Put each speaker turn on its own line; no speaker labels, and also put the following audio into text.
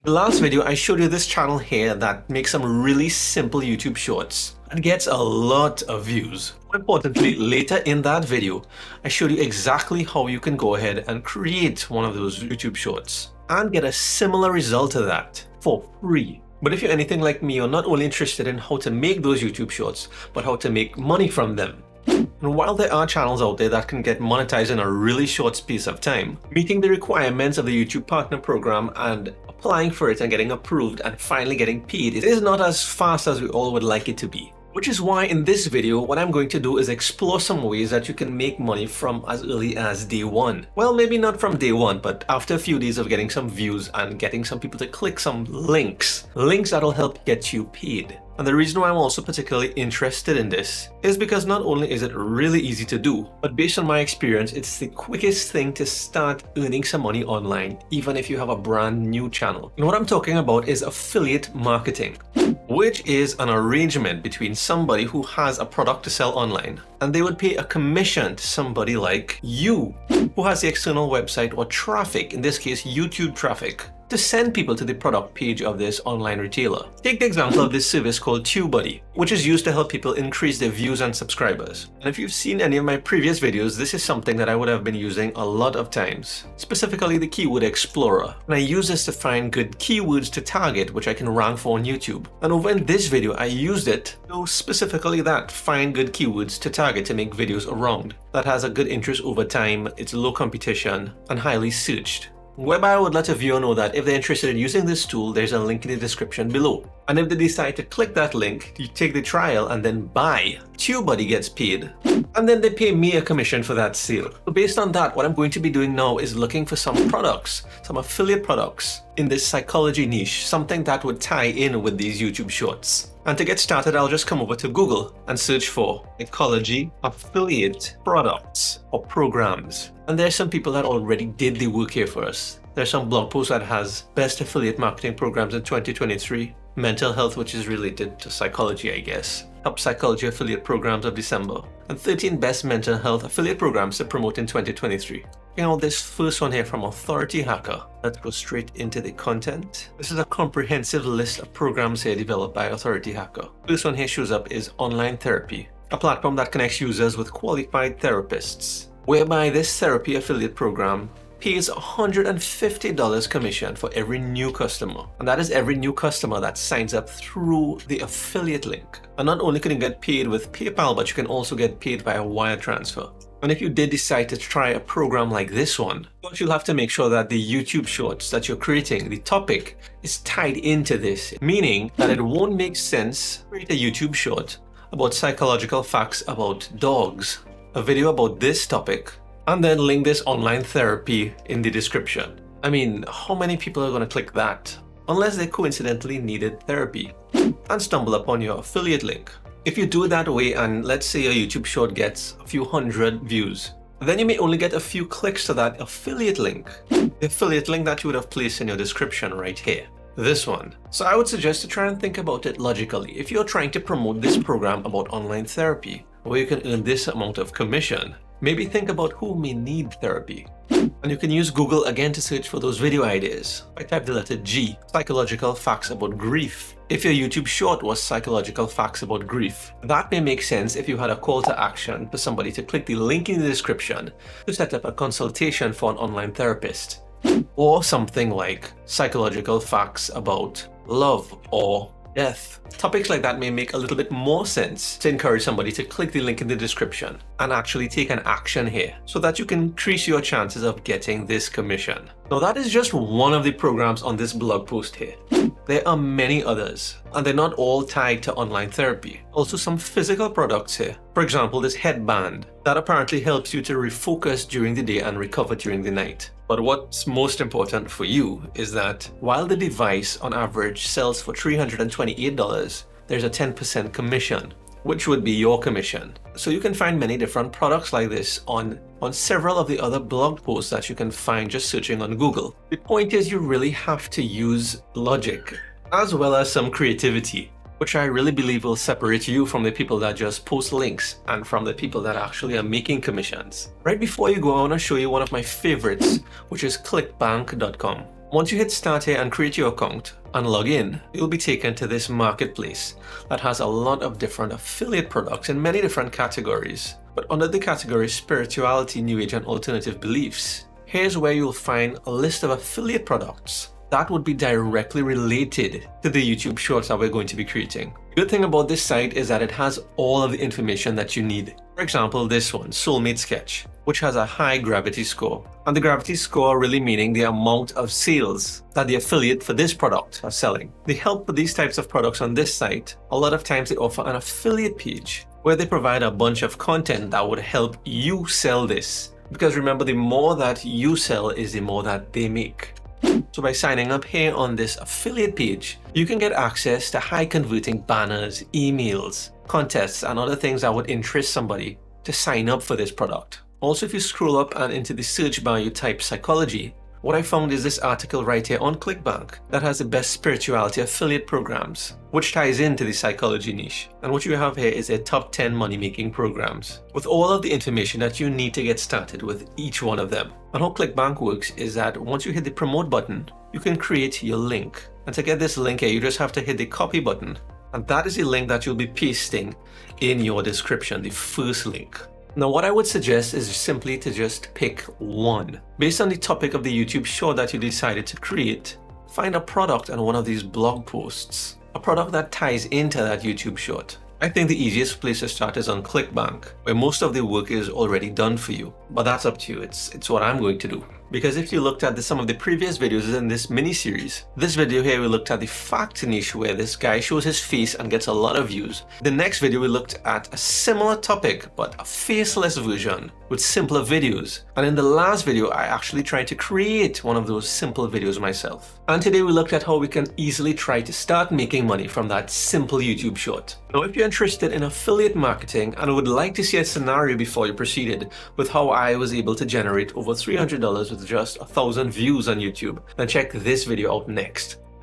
The last video I showed you this channel here that makes some really simple YouTube shorts and gets a lot of views. More importantly, later in that video, I showed you exactly how you can go ahead and create one of those YouTube shorts and get a similar result to that for free. But if you're anything like me, you're not only interested in how to make those YouTube shorts, but how to make money from them. And while there are channels out there that can get monetized in a really short space of time, meeting the requirements of the YouTube Partner Program and applying for it and getting approved and finally getting paid is not as fast as we all would like it to be. Which is why in this video, what I'm going to do is explore some ways that you can make money from as early as day one. Well, maybe not from day one, but after a few days of getting some views and getting some people to click some links that'll help get you paid. And the reason why I'm also particularly interested in this is because not only is it really easy to do, but based on my experience, it's the quickest thing to start earning some money online, even if you have a brand new channel. And what I'm talking about is affiliate marketing, which is an arrangement between somebody who has a product to sell online, and they would pay a commission to somebody like you, who has the external website or traffic, in this case YouTube traffic, to send people to the product page of this online retailer. Take the example of this service called TubeBuddy, which is used to help people increase their views and subscribers. And if you've seen any of my previous videos, this is something that I would have been using a lot of times, specifically the Keyword Explorer. And I use this to find good keywords to target, which I can rank for on YouTube. And over in this video, I used it to specifically that, find good keywords to target to make videos around. That has a good interest over time, it's low competition, and highly searched. Whereby I would let a viewer know that if they're interested in using this tool, there's a link in the description below. And if they decide to click that link, you take the trial and then buy. TubeBuddy gets paid. And then they pay me a commission for that sale. So based on that, what I'm going to be doing now is looking for some products, some affiliate products in this psychology niche, something that would tie in with these YouTube shorts. And to get started, I'll just come over to Google and search for psychology affiliate products or programs. And there's some people that already did the work here for us. There's some blog post that has best affiliate marketing programs in 2023, mental health, which is related to psychology, I guess, top psychology affiliate programs of December, and 13 best mental health affiliate programs to promote in 2023. You know, this first one here from Authority Hacker. Let's go straight into the content. This is a comprehensive list of programs here developed by Authority Hacker. First one here shows up is Online Therapy, a platform that connects users with qualified therapists, whereby this therapy affiliate program pays $150 commission for every new customer. And that is every new customer that signs up through the affiliate link. And not only can you get paid with PayPal, but you can also get paid by a wire transfer. And if you did decide to try a program like this one, but you'll have to make sure that the YouTube shorts that you're creating, the topic, is tied into this, meaning that it won't make sense to create a YouTube short about psychological facts about dogs, a video about this topic, and then link this online therapy in the description. I mean, how many people are going to click that? Unless they coincidentally needed therapy and stumble upon your affiliate link. If you do it that way, and let's say your YouTube short gets a few hundred views, then you may only get a few clicks to that affiliate link. The affiliate link that you would have placed in your description right here. This one. So I would suggest to try and think about it logically. If you're trying to promote this program about online therapy, where you can earn this amount of commission, maybe think about who may need therapy. And you can use Google again to search for those video ideas. I type the letter G, psychological facts about grief. If your YouTube short was psychological facts about grief, that may make sense if you had a call to action for somebody to click the link in the description to set up a consultation for an online therapist. Or something like psychological facts about love or death. Topics like that may make a little bit more sense to encourage somebody to click the link in the description and actually take an action here so that you can increase your chances of getting this commission. Now that is just one of the programs on this blog post here. There are many others, and they're not all tied to online therapy. Also some physical products here. For example, this headband that apparently helps you to refocus during the day and recover during the night. But what's most important for you is that while the device on average sells for $328, there's a 10% commission, which would be your commission. So you can find many different products like this on several of the other blog posts that you can find just searching on Google. The point is you really have to use logic as well as some creativity, which I really believe will separate you from the people that just post links and from the people that actually are making commissions. Right before you go, I want to show you one of my favorites, which is ClickBank.com. Once you hit start here and create your account and log in, you'll be taken to this marketplace that has a lot of different affiliate products in many different categories. But under the category Spirituality, New Age and Alternative Beliefs, here's where you'll find a list of affiliate products that would be directly related to the YouTube shorts that we're going to be creating. The good thing about this site is that it has all of the information that you need. For example, this one, Soulmate Sketch, which has a high gravity score. And the gravity score really meaning the amount of sales that the affiliate for this product are selling. The help with these types of products on this site, a lot of times they offer an affiliate page where they provide a bunch of content that would help you sell this. Because remember, the more that you sell is the more that they make. So by signing up here on this affiliate page, you can get access to high converting banners, emails, contests, and other things that would interest somebody to sign up for this product. Also, if you scroll up and into the search bar you type psychology, what I found is this article right here on ClickBank that has the best spirituality affiliate programs, which ties into the psychology niche. And what you have here is a top 10 money-making programs with all of the information that you need to get started with each one of them. And how ClickBank works is that once you hit the promote button, you can create your link. And to get this link here, you just have to hit the copy button. And that is the link that you'll be pasting in your description, the first link. Now, what I would suggest is simply to just pick one. Based on the topic of the YouTube short that you decided to create, find a product on one of these blog posts, a product that ties into that YouTube short. I think the easiest place to start is on ClickBank, where most of the work is already done for you. But that's up to you. It's what I'm going to do. Because if you looked at some of the previous videos in this mini-series, this video here we looked at the fact niche where this guy shows his face and gets a lot of views. The next video we looked at a similar topic but a faceless version with simpler videos. And in the last video I actually tried to create one of those simple videos myself. And today we looked at how we can easily try to start making money from that simple YouTube short. Now if you're interested in affiliate marketing and would like to see a scenario before you proceeded with how I was able to generate over $300 with just 1,000 views on YouTube, then check this video out next.